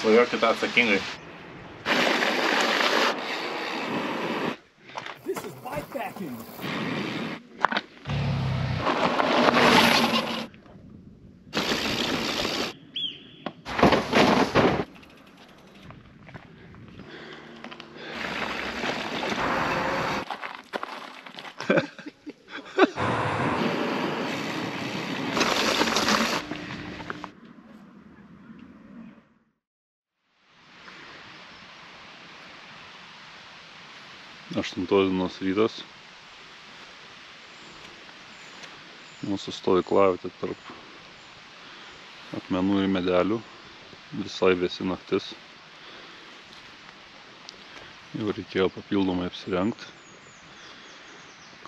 Svajokite atsakingai. Aštuntos dienos rytas. Mūsų stovyklavietė tarp akmenų ir medelių. Visai vėsi naktis. Jau reikėjo papildomai apsirengti.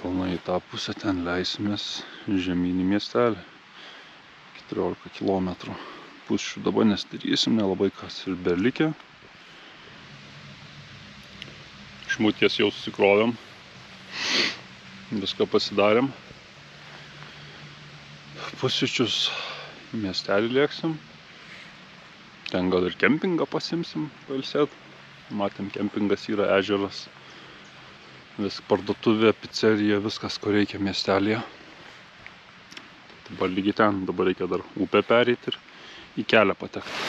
Kalnai į tą pusę, ten leisimės žemyn į miestelį. 14 km. Pusšių dabar nesidarysim, nelabai kas ir belikę. Šmutkės jau susikrovėm, viską pasidarėm. Pusryčius į miestelį lėksim. Ten gal ir kempingą pasimsim, pailsėt. Matėm, kempingas yra ežeras. Vis parduotuvė, pizzerija, viskas, ko reikia miestelėje. Dabar lygiai ten, dabar reikia dar upę pereiti ir į kelią patekti.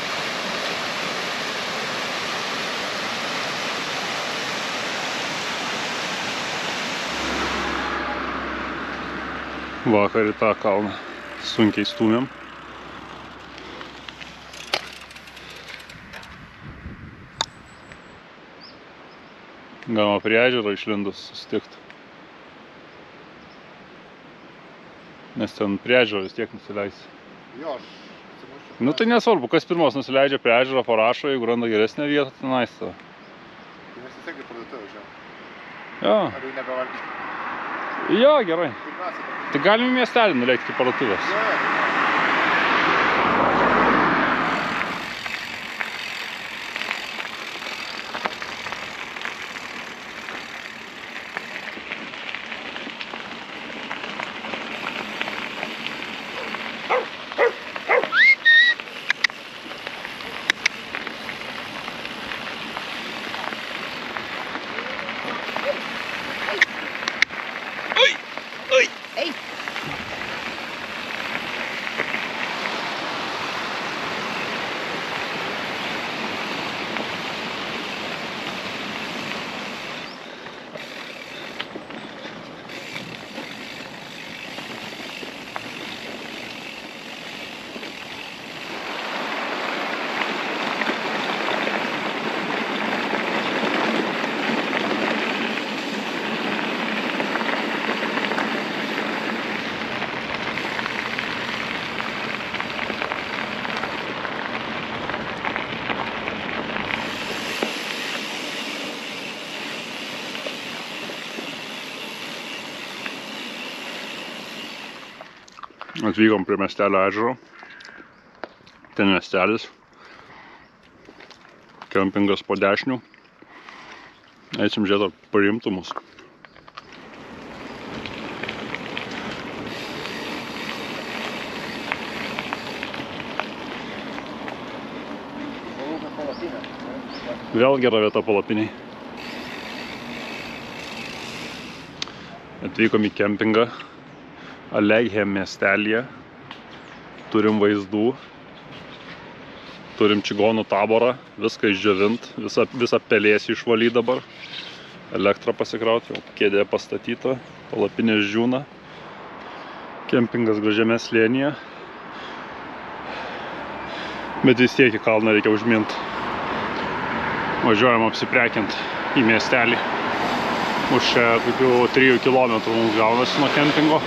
Vakar į tą kalną sunkiai stūmėm. Galima prie ežero išlindus susitikti. Nes ten prie ežero vis tiek nusileisi. Jo, aš atsimuščiau. Nu tai nesvarbu, kas pirmos nusileidžia prie ežero, parašo, jeigu randa geresnę vietą, tai nais tavo. Tai mes vis tiek į parduotuvę žiūrėjom. Jo. Ar jau nebevalgyti? Jo, gerai. Tai galim į miestelį nuleikti iki parduotuvės. Atvykom prie miestelio ežero. Ten miestelis. Kempingas po dešinių. Eisim žiūrėti, ar paimtų mus. Vėl gera vieta palapiniai. Atvykom į kempingą. Aleghem miestelėje. Turim vaizdų. Turim čigonų taborą. Viską išdžiovint. Visą pelėsį išvalyt dabar. Elektrą pasikrauti. Jau kėdė pastatyta. Palapinė džiūna. Kempingas gražiame slėnyje. Bet vis tiek į kalną reikia užmint. Važiuojam apsiprekiant į miestelį. Už kokių 3 km mums gaunasi nuo kempingo.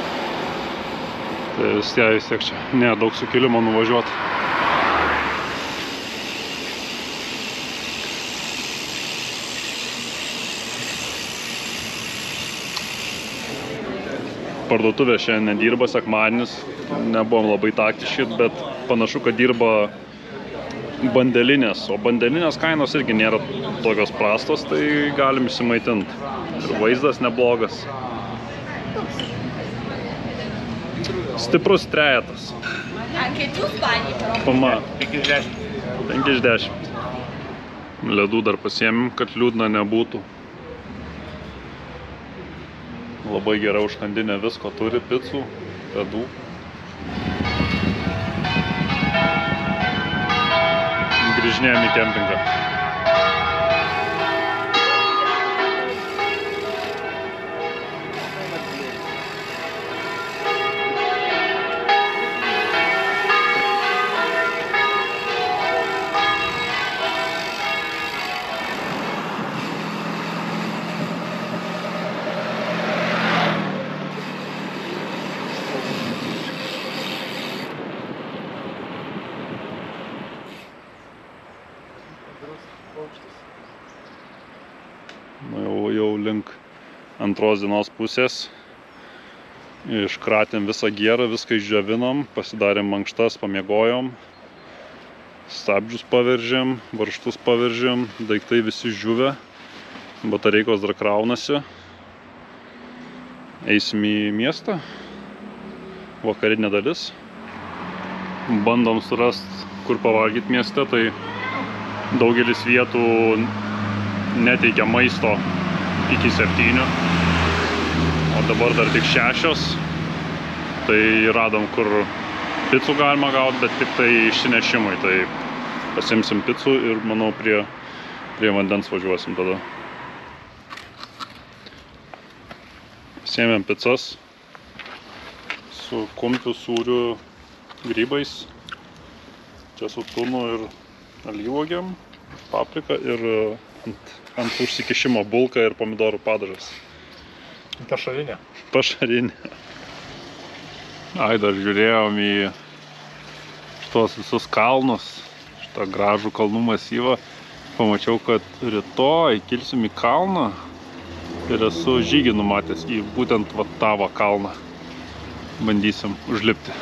Tai vis tiek čia nėra daug sukilimo nuvažiuoti. Parduotuvė šiandien nedirba, sekmadienis. Nebuvom labai taktiški, bet panašu, kad dirba bandelinės. O bandelinės kainos irgi nėra tokios prastos, tai galim išsimaitinti. Ir vaizdas neblogas. Stiprus trejetas. Anche tu sbagli però. Pama. 5 iš 10. 5 iš 10. Ledų dar pasiėmėm, kad liūdna nebūtų. Labai gera užkandinė visko turi, picų, ledų. Grįžinėjom į kempingą. Jau link antros dienos pusės. Iškratėm visą gierą, viską išdžiovinom, pasidarėm mankštas, pamiegojom. Stabdžius paveržėm, varžtus paveržėm, daiktai visi džiuvę. Batareikos dar kraunasi. Eisim į miestą. Vakarinė dalis. Bandom surast, kur pavalgyti mieste, tai daugelis vietų neteikia maisto iki 7, o dabar dar tik 6, tai radom, kur picų galima gauti, bet tik tai išsinešimui, tai pasimsim picų ir, manau, prie vandens važiuosim tada. Pasiėmėm picas su kumpiu, sūriu, grybais, čia su tunu ir alyvuogėm, paprika ir ant užsikišimo bulka ir pomidorų padažas. Pašarinė. Pašarinė. Ai, dar žiūrėjom į šitos visus kalnus, šitą gražų kalnų masyvą. Pamačiau, kad rytoj kilsim į kalną ir esu žygį numatęs į būtent va tą kalną. Bandysim užlipti.